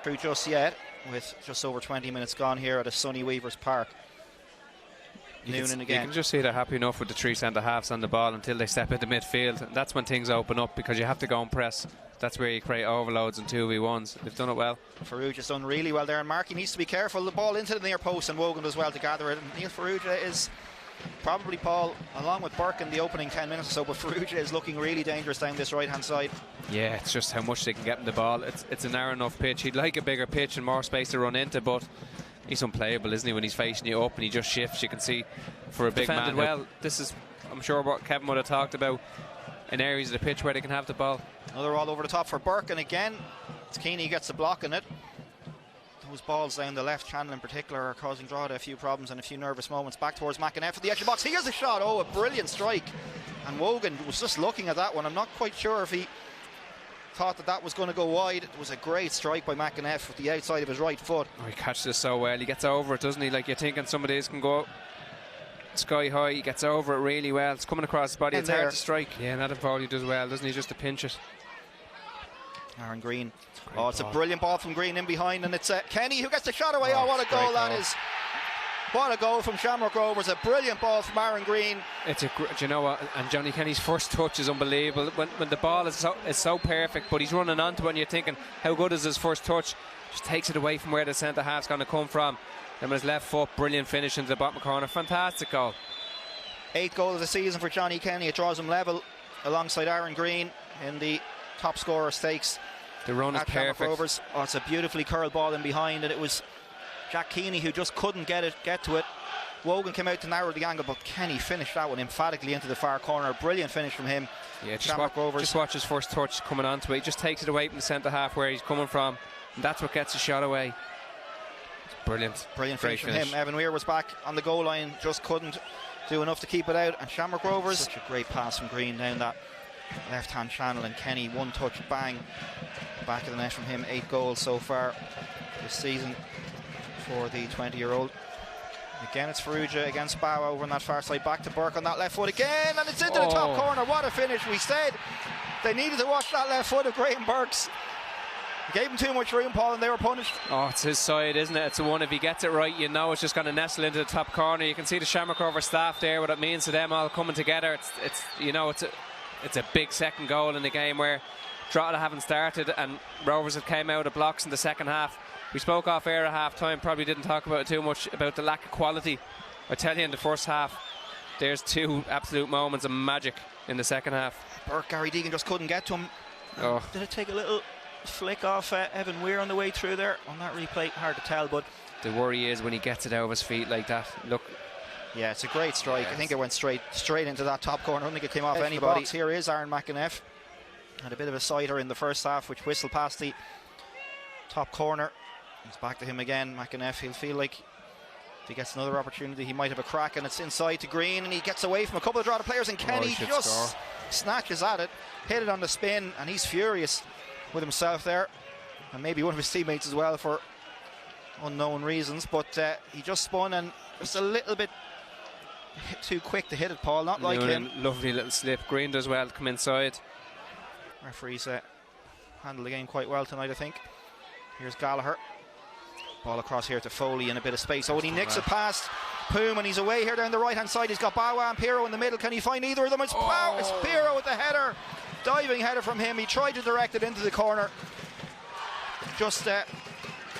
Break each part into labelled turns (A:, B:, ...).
A: through just yet, with just over 20 minutes gone here at a sunny Weavers Park. Noonan again.
B: You can just see they're happy enough with the three centre-halves on the ball until they step into midfield. And that's when things open up, because you have to go and press. That's where you create overloads and 2v1s. They've done it well.
A: Farrugia has done really well there, and Markey needs to be careful. The ball into the near post, and Wogan does well to gather it. And Neil Farrugia is probably, Paul, along with Burke in the opening 10 minutes or so, but Farrugia is looking really dangerous down this right-hand side. Yeah,
B: it's just how much they can get in the ball. It's a narrow enough pitch. He'd like a bigger pitch and more space to run into, but he's unplayable, isn't he, when he's facing you up and he just shifts. You can see for a big man. Well, this is, I'm sure, what Kevin would have talked about in areas of the pitch where they can have the ball.
A: Another all over the top for Burke, and again it's Keeney who gets the block in it. Those balls down the left channel in particular are causing Drogheda a few problems and a few nervous moments. Back towards McInnes at the edge of the box. Here's a shot. Oh, a brilliant strike. And Wogan was just looking at that one. I'm not quite sure if he thought that was going to go wide. It was a great strike by McInnes with the outside of his right foot.
B: Oh, he catches it so well. He gets over it, doesn't he? Like, you're thinking some of these can go sky high. He gets over it really well. It's coming across his body. It's hard to strike. Yeah, Nathan Foley does well, doesn't he? Just to pinch it.
A: Aaron Green. It's a brilliant ball from Green in behind, and it's Kenny who gets the shot away. Oh, what a goal that is. What a goal from Shamrock Rovers. A brilliant ball from Aaron Green.
B: Do you know what? And Johnny Kenny's first touch is unbelievable. When the ball is so perfect, but he's running onto it and you're thinking, how good is his first touch? Just takes it away from where the centre-half's going to come from. Then with his left foot, brilliant finish into the bottom corner. Fantastic goal.
A: 8th goal of the season for Johnny Kenny. It draws him level alongside Aaron Green in the top scorer stakes.
B: The run is perfect.
A: Rovers. Oh, it's a beautifully curled ball in behind, and it was Jack Keeney who just couldn't get to it. Wogan came out to narrow the angle, but Kenny finished that one emphatically into the far corner. Brilliant finish from him.
B: Yeah, just watch his first touch coming onto it. He just takes it away from the centre half where he's coming from, and that's what gets the shot away. It's brilliant.
A: Brilliant finish from him. Evan Weir was back on the goal line, just couldn't do enough to keep it out. And Shamrock Rovers, such a great pass from Green down that left hand channel, and Kenny one touch, bang, back of the net from him. 8 goals so far this season for the 20-year-old. Again, it's Farrugia against Bow over on that far side. Back to Burke on that left foot again, and it's into the top corner. What a finish. We said they needed to watch that left foot of Graham Burke's. Gave him too much room, Paul, and they were punished.
B: Oh, it's his side, isn't it? It's the one, if he gets it right, you know it's just going to nestle into the top corner. You can see the Shamrock Rovers staff there, what it means to them all coming together. It's a big second goal in the game where Drogheda haven't started and Rovers have came out of blocks in the second half. We spoke off air at half time, probably didn't talk about it too much, about the lack of quality. I tell you, in the first half, there's 2 absolute moments of magic in the second half.
A: Burke, Gary Deegan just couldn't get to him.
B: Oh.
A: Did it take a little flick off Evan Weir on the way through there? On that replay, hard to tell, but
B: the worry is when he gets it out of his feet like that. Look.
A: Yeah, it's a great strike. I think it went straight into that top corner. I don't think it came off anybody. Here is Aaron McInnes. Had a bit of a sider in the first half, which whistled past the top corner. It's back to him again. McInnes, he'll feel like if he gets another opportunity, he might have a crack, and it's inside to Green, and he gets away from a couple of Drogheda players, and Kenny just snatches at it, hit it on the spin, and he's furious with himself there, and maybe one of his teammates as well for unknown reasons, but he just spun and just a little bit too quick to hit it, Paul. Not like him.
B: Lovely little slip. Green does well to come inside.
A: Referees handled the game quite well tonight, I think. Here's Gallagher. Ball across here to Foley in a bit of space. Oh, and he nicks it past Poom, and he's away here down the right hand side. He's got Bawa and Piero in the middle. Can he find either of them? It's Piero with the header. Diving header from him. He tried to direct it into the corner. Just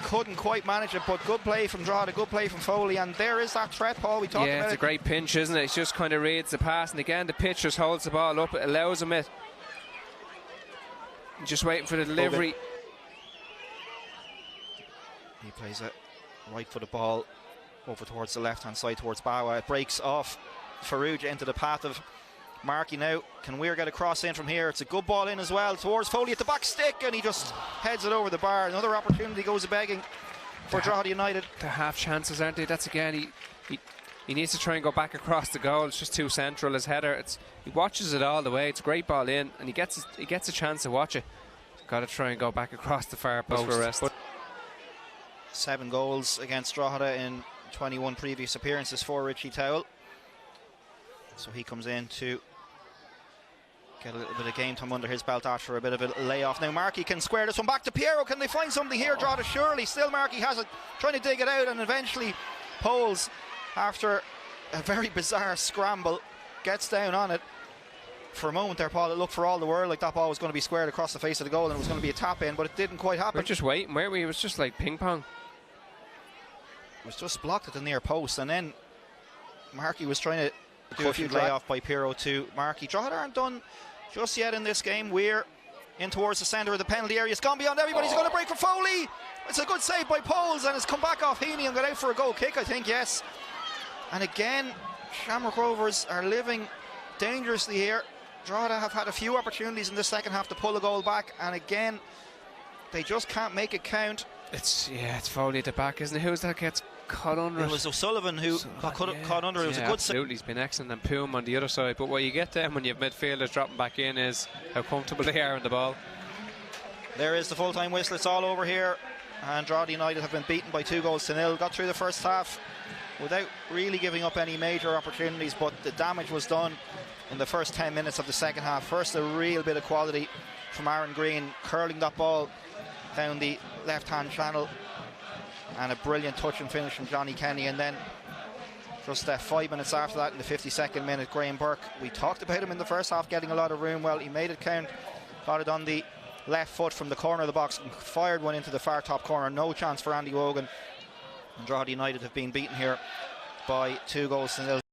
A: couldn't quite manage it, but good play from Drogheda, good play from Foley, and there is that threat, Paul, we talked about it.
B: Yeah, it's a great pinch, isn't it? He just kind of reads the pass, and again the pitch just holds the ball up, it allows him it. Just waiting for the delivery.
A: He plays it right for the ball over towards the left hand side towards Bawa. It breaks off Farrugia into the path of Markey now. Can Weir get a cross in from here? It's a good ball in as well towards Foley at the back stick, and he just heads it over the bar. Another opportunity goes begging for Drogheda United.
B: They're half chances, aren't they? That's again, he needs to try and go back across the goal. It's just too central, his header. He watches it all the way. It's a great ball in, and he gets a chance to watch it. Got to try and go back across the far post for a rest.
A: 7 goals against Drogheda in 21 previous appearances for Richie Towell. So he comes in to get a little bit of game time under his belt after a bit of a layoff. Now Markey can square this one back to Piero. Can they find something here? Drogheda surely. Still Markey has it, trying to dig it out, and eventually Poles, after a very bizarre scramble, gets down on it. For a moment there, Paul, it looked for all the world like that ball was going to be squared across the face of the goal and it was going to be a tap in, but it didn't quite happen.
B: We're just waiting, weren't we? It was just like ping pong.
A: It was just blocked at the near post, and then Markey was trying to do a few layoff by Piero to Markey. Drogheda aren't done just yet in this game. We're in towards the centre of the penalty area. It's gone beyond everybody. He's going to break for Foley. It's a good save by Poles, and it's come back off Heaney and got out for a goal kick, I think, yes. And again, Shamrock Rovers are living dangerously here. Drogheda have had a few opportunities in the second half to pull a goal back, and again they just can't make it count.
B: It's Foley at the back, isn't it? Who's that gets caught under?
A: It was O'Sullivan who got caught under. It was a good
B: absolutely. He's been excellent, and Poom on the other side. But what you get then when you have midfielders dropping back in is how comfortable they are on the ball.
A: There is the full-time whistle. It's all over here, and Drogheda United have been beaten by 2-0. Got through the first half without really giving up any major opportunities, but the damage was done in the first 10 minutes of the second half. First, a real bit of quality from Aaron Green, curling that ball down the left-hand channel, and a brilliant touch and finish from Johnny Kenny. And then just 5 minutes after that, in the 52nd minute, Graham Burke, we talked about him in the first half getting a lot of room. Well, he made it count, got it on the left foot from the corner of the box and fired one into the far top corner. No chance for Andy Wogan, and Drogheda United have been beaten here by 2-0.